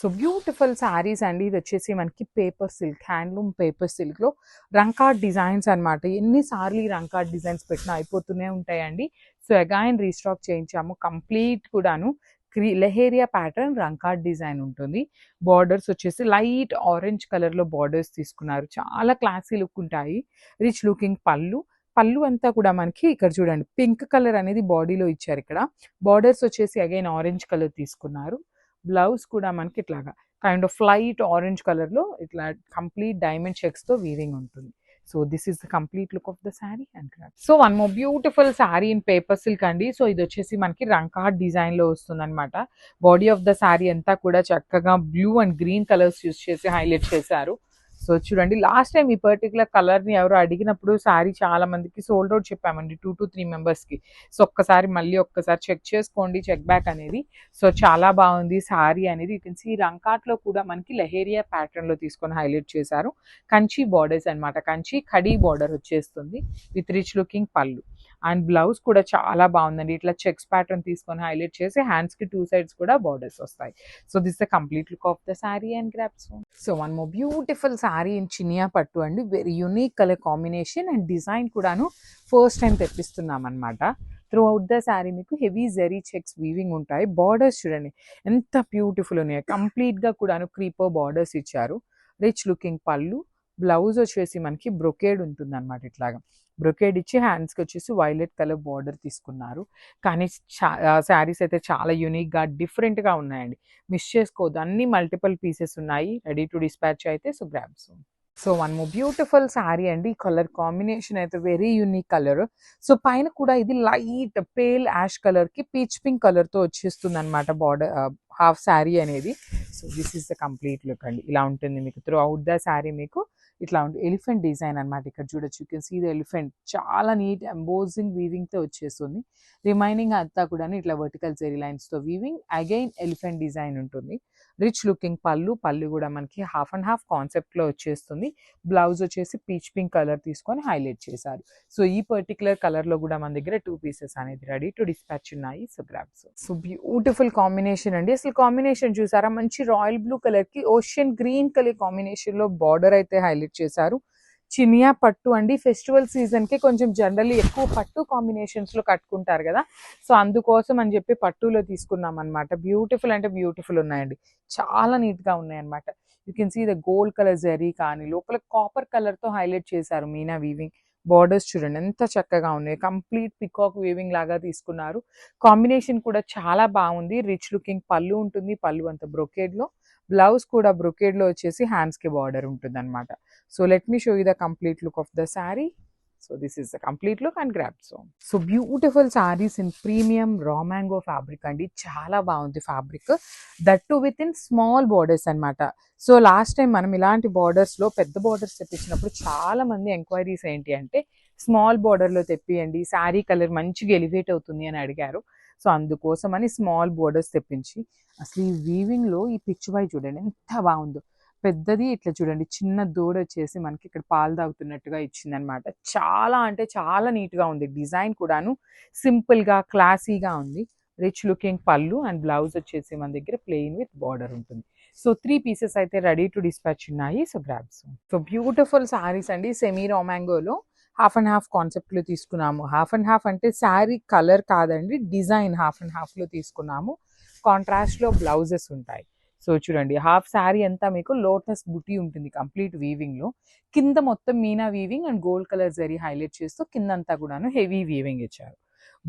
So beautiful saris అండి. ఇది వచ్చేసి మనకి పేపర్ సిల్క్, హ్యాండ్లూమ్ పేపర్ సిల్క్లో రంకాట్ డిజైన్స్ అనమాట. ఎన్నిసార్లు ఈ రంకాట్ డిజైన్స్ పెట్టినా అయిపోతూనే ఉంటాయండి. సో అగైన్ రీస్టాక్ చేయించాము కంప్లీట్ కూడాను. లెహేరియా ప్యాటర్న్ రంకాట్ డిజైన్ ఉంటుంది. బార్డర్స్ వచ్చేసి లైట్ ఆరెంజ్ కలర్లో బార్డర్స్ తీసుకున్నారు. చాలా క్లాసీ లుక్ ఉంటాయి. Rich looking pallu. పళ్ళు అంతా కూడా మనకి ఇక్కడ చూడండి పింక్ కలర్ అనేది బాడీలో ఇచ్చారు. ఇక్కడ బార్డర్స్ వచ్చేసి అగైన్ ఆరెంజ్ కలర్ తీసుకున్నారు. బ్లౌజ్ కూడా మనకి ఇట్లాగా కైండ్ ఆఫ్ లైట్ ఆరెంజ్ కలర్లో ఇట్లా కంప్లీట్ డైమండ్ చెక్స్తో వీవింగ్ ఉంటుంది. So this is the complete look of the sari and craft. So one more beautiful sari in paper silk అండి. సో ఇది వచ్చేసి మనకి రంకాట్ డిజైన్లో వస్తుంది అనమాట. బాడీ ఆఫ్ ద శారీ అంతా కూడా చక్కగా blue and green colours use చేసి హైలైట్ చేశారు. సో చూడండి లాస్ట్ టైం ఈ పర్టికులర్ కలర్ని ఎవరు అడిగినప్పుడు శారీ చాలా మందికి సోల్డ్ అవుట్ చెప్పామండి 2 to 3 మెంబర్స్కి. సో ఒక్కసారి మళ్ళీ ఒక్కసారి చెక్ చేసుకోండి చెక్ బ్యాక్ అనేది. సో చాలా బాగుంది శారీ అనేది. యూ కెన్ సీ రంకాట్లో కూడా మనకి లెహేరియా ప్యాటర్న్లో తీసుకొని హైలైట్ చేశారు. కంచి బార్డర్స్ అనమాట. కంచి కడీ బార్డర్ వచ్చేస్తుంది విత్ రిచ్ లుకింగ్ పళ్ళు. అండ్ బ్లౌజ్ కూడా చాలా బాగుందండి. ఇట్లా చెక్స్ ప్యాటర్న్ తీసుకొని హైలైట్ చేసి హ్యాండ్స్కి 2 sides కూడా బార్డర్స్ వస్తాయి. So this the complete look of the sari and grasp. So one more beautiful sari in Chiniya పట్టు అండి. Very unique colour combination and design కూడాను ఫస్ట్ టైం తెప్పిస్తున్నాం అనమాట. త్రూ అవుట్ ద శారీ మీకు హెవీ జెరీ చెక్స్ వీవింగ్ ఉంటాయి. బార్డర్స్ చూడండి ఎంత బ్యూటిఫుల్ ఉన్నాయి. కంప్లీట్గా కూడాను క్రీపర్ బార్డర్స్ ఇచ్చారు. రిచ్ లుకింగ్ పళ్ళు. బ్లౌజ్ వచ్చేసి మనకి బ్రొకేడ్ ఉంటుంది అనమాట. ఇట్లాగా బ్రొకేడ్ ఇచ్చి హ్యాండ్స్కి వచ్చేసి వైలెట్ కలర్ బార్డర్ తీసుకున్నారు. కానీ శారీస్ అయితే చాలా యూనిక్గా డిఫరెంట్గా ఉన్నాయండి. మిస్ చేసుకోవద్దు. అన్ని మల్టిపుల్ పీసెస్ ఉన్నాయి. రెడీ టు డిస్పాచ్ అయితే. So grabs. So one more beautiful sari అండి. కలర్ కాంబినేషన్ అయితే వెరీ యూనిక్ కలర్. సో పైన కూడా ఇది లైట్ పేల్ యాష్ కలర్కి పీచ్ పింక్ కలర్తో వచ్చేస్తుంది అనమాట బార్డర్ హాఫ్ శారీ అనేది. So this is the complete look అండి. ఇలా ఉంటుంది మీకు త్రూ అవుట్ ద శారీ. మీకు ఇట్లా ఉంటుంది ఎలిఫెంట్ డిజైన్ అనమాట. ఇక్కడ చూడొచ్చు you can see the elephant. చాలా నీట్ ఎంబోజింగ్ వీవింగ్తో వచ్చేస్తుంది. రిమైనింగ్ అంతా కూడా ఇట్లా వర్టికల్ జెరీ లైన్స్తో వీవింగ్. అగైన్ ఎలిఫెంట్ డిజైన్ ఉంటుంది. Rich looking pallu. పళ్ళు కూడా మనకి హాఫ్ అండ్ హాఫ్ కాన్సెప్ట్లో వచ్చేస్తుంది. బ్లౌజ్ వచ్చేసి పీచ్ పింక్ కలర్ తీసుకొని హైలైట్ చేశారు. సో ఈ పర్టికులర్ కలర్లో కూడా మన దగ్గర 2 pieces అనేది రెడీ టు డిస్పాచ్ ఉన్నాయి. So grabs. So beautiful combination అండి. అసలు కాంబినేషన్ చూసారా? మంచి రాయల్ బ్లూ కలర్కి ఓషియన్ గ్రీన్ కలర్ కాంబినేషన్లో బార్డర్ అయితే హైలైట్ చేశారు. చినియా పట్టు అండి. ఫెస్టివల్ సీజన్కి కొంచెం జనరల్లీ ఎక్కువ పట్టు కాంబినేషన్స్లో కట్టుకుంటారు కదా. సో అందుకోసం అని చెప్పి పట్టులో తీసుకున్నాం అనమాట. బ్యూటిఫుల్ అంటే బ్యూటిఫుల్ ఉన్నాయండి. చాలా నీట్గా ఉన్నాయన్నమాట. You can see the gold colour zari కానీ లోపల కాపర్ కలర్తో హైలైట్ చేశారు మీనా వీవింగ్. బార్డర్స్ చూడండి ఎంత చక్కగా ఉన్నాయి. కంప్లీట్ పికాక్ వీవింగ్ లాగా తీసుకున్నారు. కాంబినేషన్ కూడా చాలా బాగుంది. రిచ్ లుకింగ్ పళ్ళు ఉంటుంది. పళ్ళు అంత బ్రొకేడ్లో. బ్లౌజ్ కూడా బ్రొకేడ్లో వచ్చేసి హ్యాండ్స్కి బార్డర్ ఉంటుంది అనమాట. So let me show you the complete look of the sari. So this is the complete look and grab. So beautiful saris in premium raw mango fabric అండి. చాలా బాగుంది fabric. That to with in small borders అనమాట. So last time మనం ఇలాంటి బార్డర్స్లో పెద్ద borders తెప్పించినప్పుడు చాలా మంది enquiries ఏంటి అంటే స్మాల్ బార్డర్లో తెప్పియండి, శారీ కలర్ మంచిగా ఎలివేట్ అవుతుంది అని అడిగారు. సో అందుకోసమని స్మాల్ బోర్డర్స్ తెప్పించి అసలు ఈ వీవింగ్లో ఈ పిచ్ వై చూడండి ఎంత బాగుందో. పెద్దది ఇట్లా చూడండి చిన్న దూడ వచ్చేసి మనకి ఇక్కడ పాలు తాగుతున్నట్టుగా ఇచ్చిందనమాట. చాలా అంటే చాలా నీట్గా ఉంది. డిజైన్ కూడాను సింపుల్గా క్లాసీగా ఉంది. రిచ్ లుకింగ్ పళ్ళు అండ్ బ్లౌజ్ వచ్చేసి మన దగ్గర ప్లెయిన్ విత్ బార్డర్ ఉంటుంది. సో 3 pieces అయితే రెడీ టు డిస్పాచ్ ఉన్నాయి. So grabs. So beautiful saris అండి. సెమీ రామాంగోలో హాఫ్ అండ్ హాఫ్ కాన్సెప్ట్లో తీసుకున్నాము. హాఫ్ అండ్ హాఫ్ అంటే శారీ కలర్ కాదండి, డిజైన్ హాఫ్ అండ్ హాఫ్లో తీసుకున్నాము. కాంట్రాస్ట్లో బ్లౌజెస్ ఉంటాయి. సో చూడండి హాఫ్ శారీ అంతా మీకు లోటస్ బుటీ ఉంటుంది కంప్లీట్ వీవింగ్లో. కింద మొత్తం Meena weaving and gold colour zari highlight చేస్తూ కిందంతా కూడాను హెవీ వీవింగ్ ఇచ్చారు.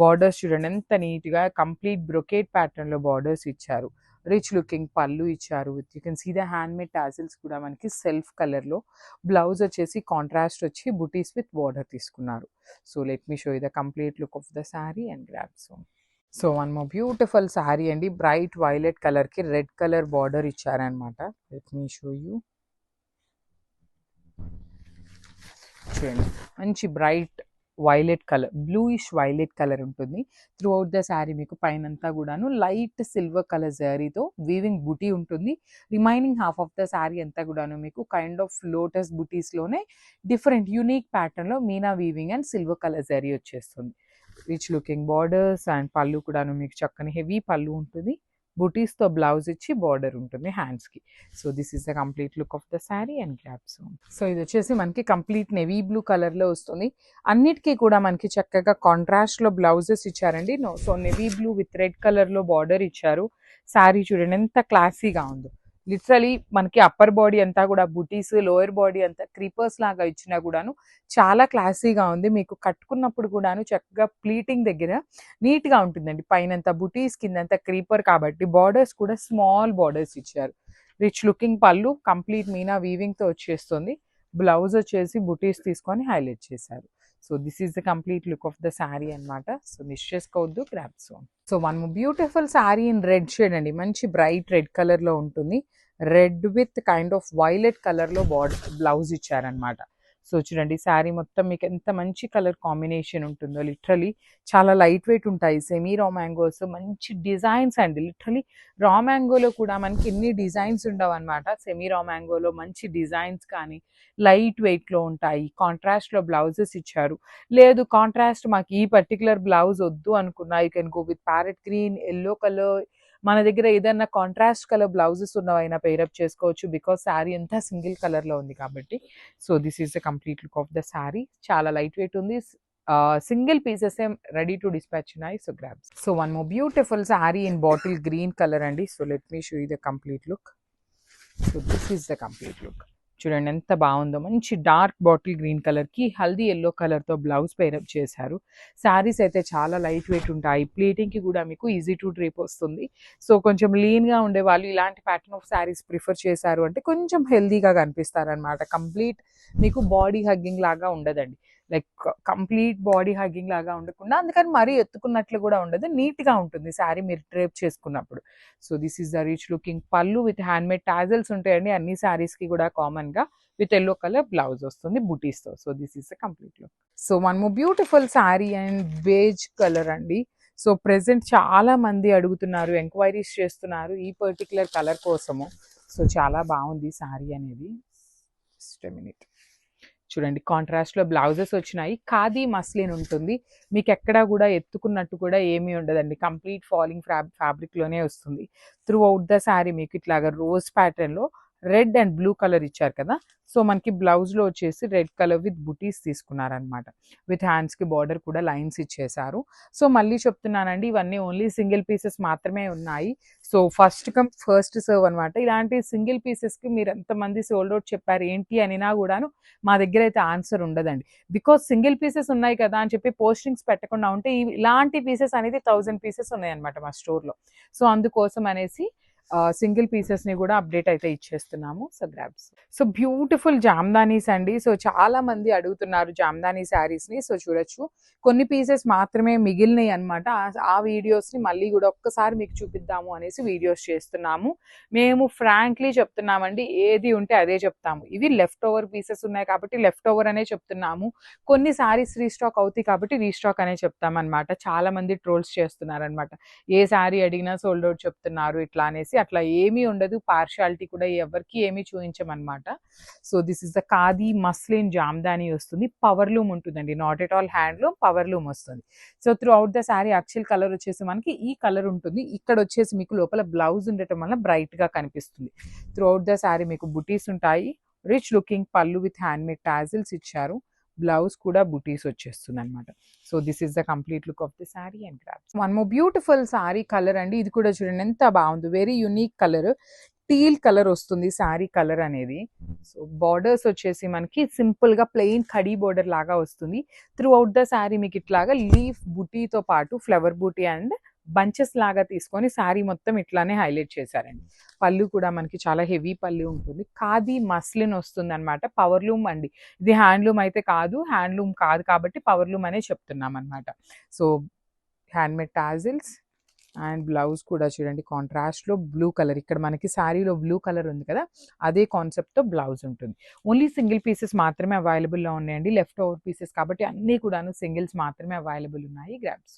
బార్డర్స్ చూడండి ఎంత నీట్గా కంప్లీట్ బ్రొకేట్ ప్యాటర్న్లో బార్డర్స్ ఇచ్చారు. రిచ్ లుకింగ్ పళ్ళు ఇచ్చారు. You can see the handmade tassels కూడా మనకి సెల్ఫ్ కలర్లో. బ్లౌజ్ వచ్చేసి కాంట్రాస్ట్ వచ్చి బుటీస్ విత్ బార్డర్ తీసుకున్నారు. So let me show you the complete look of the sari and grab. So one more beautiful sari అండి. బ్రైట్ వైలెట్ కలర్కి రెడ్ కలర్ బార్డర్ ఇచ్చారనమాట. Let me show you. చూడండి మంచి bright violet colour, bluish violet colour ఉంటుంది. Through out the sari మీకు పైనంతా కూడాను light silver colour జరీతో వీవింగ్ బుటీ ఉంటుంది. Remaining half of the sari అంతా కూడాను మీకు కైండ్ ఆఫ్ లోటస్ బుటీస్లోనే డిఫరెంట్ యూనిక్ ప్యాటర్న్లో meena weaving and silver colour zari వచ్చేస్తుంది. రిచ్ లుకింగ్ బార్డర్స్ అండ్ పళ్ళు కూడాను మీకు చక్కని హెవీ పళ్ళు ఉంటుంది. బుటీస్తో బ్లౌజ్ ఇచ్చి బార్డర్ ఉంటుంది హ్యాండ్స్కి. So this is the complete look of the sari and grasp. So ఇది వచ్చేసి మనకి కంప్లీట్ నెవీ బ్లూ కలర్లో వస్తుంది. అన్నిటికీ కూడా మనకి చక్కగా కాంట్రాస్ట్లో బ్లౌజెస్ ఇచ్చారండి. So navy blue with red కలర్లో బార్డర్ ఇచ్చారు. శారీ చూడండి ఎంత క్లాసీగా ఉందో. లిటరలీ మనకి అప్పర్ బాడీ అంతా కూడా బుటీస్, లోయర్ బాడీ అంతా క్రీపర్స్ లాగా ఇచ్చినా కూడాను చాలా క్లాసీగా ఉంది. మీకు కట్టుకున్నప్పుడు కూడాను చక్కగా ప్లీటింగ్ దగ్గర నీట్గా ఉంటుందండి. పైనంతా బుటీస్, కిందంతా క్రీపర్ కాబట్టి బార్డర్స్ కూడా స్మాల్ బార్డర్స్ ఇచ్చారు. రిచ్ లుకింగ్ పళ్ళు, కంప్లీట్ మీనా వీవింగ్తో వచ్చేస్తుంది. బ్లౌజ్ వచ్చేసి బుటీస్ తీసుకొని హైలైట్ చేశారు. So this is the complete look of the sari అనమాట. సో మిస్ చేసుకోవద్దు, grasp. So one beautiful sari in red shade అండి. మంచి బ్రైట్ రెడ్ కలర్లో ఉంటుంది. Red with kind of violet కలర్లో బ్లౌజ్ ఇచ్చారనమాట. సో చూడండి శారీ మొత్తం మీకు ఎంత మంచి కలర్ కాంబినేషన్ ఉంటుందో. లిటరలీ చాలా లైట్ వెయిట్ ఉంటాయి. సెమీ రా మ్యాంగోస్, మంచి డిజైన్స్ అండి. లిటరలీ రా మ్యాంగోలో కూడా మనకి ఎన్ని డిజైన్స్ ఉండవు అనమాట. సెమీ రా మ్యాంగోలో మంచి డిజైన్స్ కానీ లైట్ వెయిట్లో ఉంటాయి. కాంట్రాస్ట్లో బ్లౌజెస్ ఇచ్చారు. లేదు కాంట్రాస్ట్ మాకు ఈ పర్టికులర్ బ్లౌజ్ వద్దు అనుకున్నా, you can go with parrot green, yellow colour, మన దగ్గర ఏదైనా కాంట్రాస్ట్ కలర్ బ్లౌజెస్ ఉన్నవైనా పేరప్ చేసుకోవచ్చు. బికాస్ శారీ అంతా సింగిల్ కలర్లో ఉంది కాబట్టి. So this is the complete look of the sari. చాలా లైట్ వెయిట్ ఉంది. Single pieces ready to dispatch ఉన్నాయి. So grabs. So one more beautiful sari in bottle green colour అండి. So let me show you the complete look. So this is the complete look. చూడండి ఎంత బాగుందో. మంచి dark bottle green కలర్కి haldi yellow కలర్తో blouse pair up చేశారు. శారీస్ అయితే చాలా లైట్ వెయిట్ ఉంటాయి. ప్లీటింగ్కి కూడా మీకు ఈజీ టు డ్రేప్ వస్తుంది. సో కొంచెం లీన్గా ఉండే వాళ్ళు ఇలాంటి ప్యాటర్న్ ఆఫ్ శారీస్ ప్రిఫర్ చేశారు అంటే కొంచెం హెల్దీగా కనిపిస్తారనమాట. కంప్లీట్ మీకు బాడీ హగ్గింగ్ లాగా ఉండదండి. లైక్ కంప్లీట్ బాడీ హగ్గింగ్ లాగా ఉండకుండా, అందుకని మరీ ఎత్తుకున్నట్లు కూడా ఉండదు. నీట్గా ఉంటుంది శారీ మీరు డ్రేప్ చేసుకున్నప్పుడు. So this is the rich looking పళ్ళు విత్ హ్యాండ్మేడ్ టాజల్స్ ఉంటాయండి అన్ని శారీస్కి కూడా కామన్గా. విత్ ఎల్లో కలర్ బ్లౌజ్ వస్తుంది బుటీస్తో. So this is the complete look. So one more beautiful sari and beige colour అండి. సో ప్రెసెంట్ చాలా మంది అడుగుతున్నారు, ఎంక్వైరీస్ చేస్తున్నారు ఈ పర్టికులర్ కలర్ కోసము. సో చాలా బాగుంది శారీ అనేది. Just a minute. చూడండి కాంట్రాస్ట్లో బ్లౌజెస్ వచ్చినాయి. ఖాదీ మస్లిన్ ఉంటుంది. మీకు ఎక్కడా కూడా ఎత్తుకున్నట్టు కూడా ఏమీ ఉండదండి. కంప్లీట్ ఫాలింగ్ ఫ్యాబ్రిక్లోనే వస్తుంది. త్రూ అవుట్ ద శారీ మీకు ఇట్లాగా రోజ్ ప్యాటర్న్లో రెడ్ అండ్ బ్లూ కలర్ ఇచ్చారు కదా. సో మనకి బ్లౌజ్లో వచ్చేసి red colour with buttis తీసుకున్నారనమాట. With హ్యాండ్స్కి బార్డర్ కూడా లైన్స్ ఇచ్చేసారు. సో మళ్ళీ చెప్తున్నానండి, ఇవన్నీ ఓన్లీ సింగిల్ పీసెస్ మాత్రమే ఉన్నాయి. So first come first serve అనమాట. ఇలాంటి సింగిల్ పీసెస్కి మీరు ఎంతమంది సోల్డ్ అవుట్ చెప్పారు ఏంటి అనినా కూడాను మా దగ్గర అయితే ఆన్సర్ ఉండదండి. బికాస్ సింగిల్ పీసెస్ ఉన్నాయి కదా అని చెప్పి పోస్టింగ్స్ పెట్టకుండా ఉంటే ఇలాంటి పీసెస్ అనేది 1000 పీసెస్ ఉన్నాయన్నమాట మా స్టోర్లో. సో అందుకోసం అనేసి సింగిల్ పీసెస్ని కూడా అప్డేట్ అయితే ఇచ్చేస్తున్నాము. So grabs. So beautiful jamdanis అండి. సో చాలా మంది అడుగుతున్నారు జామ్దానీ శారీస్ని. సో చూడొచ్చు కొన్ని పీసెస్ మాత్రమే మిగిలినాయి అనమాట. ఆ వీడియోస్ని మళ్ళీ కూడా ఒక్కసారి మీకు చూపిద్దాము అనేసి వీడియోస్ చేస్తున్నాము. మేము ఫ్రాంక్లీ చెప్తున్నామండి, ఏది ఉంటే అదే చెప్తాము. ఇవి లెఫ్ట్ ఓవర్ పీసెస్ ఉన్నాయి కాబట్టి లెఫ్ట్ ఓవర్ అనే చెప్తున్నాము. కొన్ని శారీస్ రీస్టాక్ అవుతాయి కాబట్టి రీస్టాక్ అనే చెప్తామన్నమాట. చాలా మంది ట్రోల్స్ చేస్తున్నారనమాట, ఏ శారీ అడిగినా సోల్డ్ అవుట్ చెప్తున్నారు ఇట్లా అనేసి. అట్లా ఏమీ ఉండదు. పార్షియాలిటీ కూడా ఎవరికి ఏమీ చూపించమన్నమాట. So this is the khadi muslin jamdani వస్తుంది. పవర్ లూమ్ ఉంటుందండి, not at all handloom, power loom వస్తుంది. So throughout the sari actual colour వచ్చేసి మనకి ఈ కలర్ ఉంటుంది. ఇక్కడ వచ్చేసి మీకు లోపల బ్లౌజ్ ఉండటం వల్ల బ్రైట్గా కనిపిస్తుంది. త్రూ అవుట్ ద శారీ మీకు బుటీస్ ఉంటాయి. రిచ్ లుకింగ్ పళ్ళు విత్ హ్యాండ్మేడ్ టాజిల్స్ ఇచ్చారు. బ్లౌజ్ కూడా బుటీస్ వచ్చేస్తుంది అనమాట. So this is the complete look of the sari and grabs. One more beautiful sari colour అండి. ఇది కూడా చూడండి ఎంత బాగుంది. Very unique colour, teal colour వస్తుంది శారీ కలర్ అనేది. సో బార్డర్స్ వచ్చేసి మనకి సింపుల్గా ప్లెయిన్ కడీ బార్డర్ లాగా వస్తుంది. త్రూ అవుట్ ద శారీ మీకు ఇట్లాగా లీఫ్ బుటీతో పాటు ఫ్లవర్ బూటీ అండ్ బంచెస్ లాగా తీసుకొని శారీ మొత్తం ఇట్లానే హైలైట్ చేశారండి. పళ్ళు కూడా మనకి చాలా హెవీ పళ్ళు ఉంటుంది. ఖాదీ మస్లిన్ వస్తుంది అనమాట. పవర్లూమ్ అండి, ఇది హ్యాండ్లూమ్ అయితే కాదు. హ్యాండ్లూమ్ కాదు కాబట్టి పవర్లూమ్ అనే చెప్తున్నాం అనమాట. So handmade tassels and blouse కూడా చూడండి కాంట్రాస్ట్లో బ్లూ కలర్. ఇక్కడ మనకి శారీలో బ్లూ కలర్ ఉంది కదా, అదే కాన్సెప్ట్తో బ్లౌజ్ ఉంటుంది. ఓన్లీ సింగిల్ పీసెస్ మాత్రమే అవైలబుల్లో ఉన్నాయండి. లెఫ్ట్ ఓవర్ పీసెస్ కాబట్టి అన్నీ కూడాను సింగిల్స్ మాత్రమే అవైలబుల్ ఉన్నాయి. గ్రాబ్స్.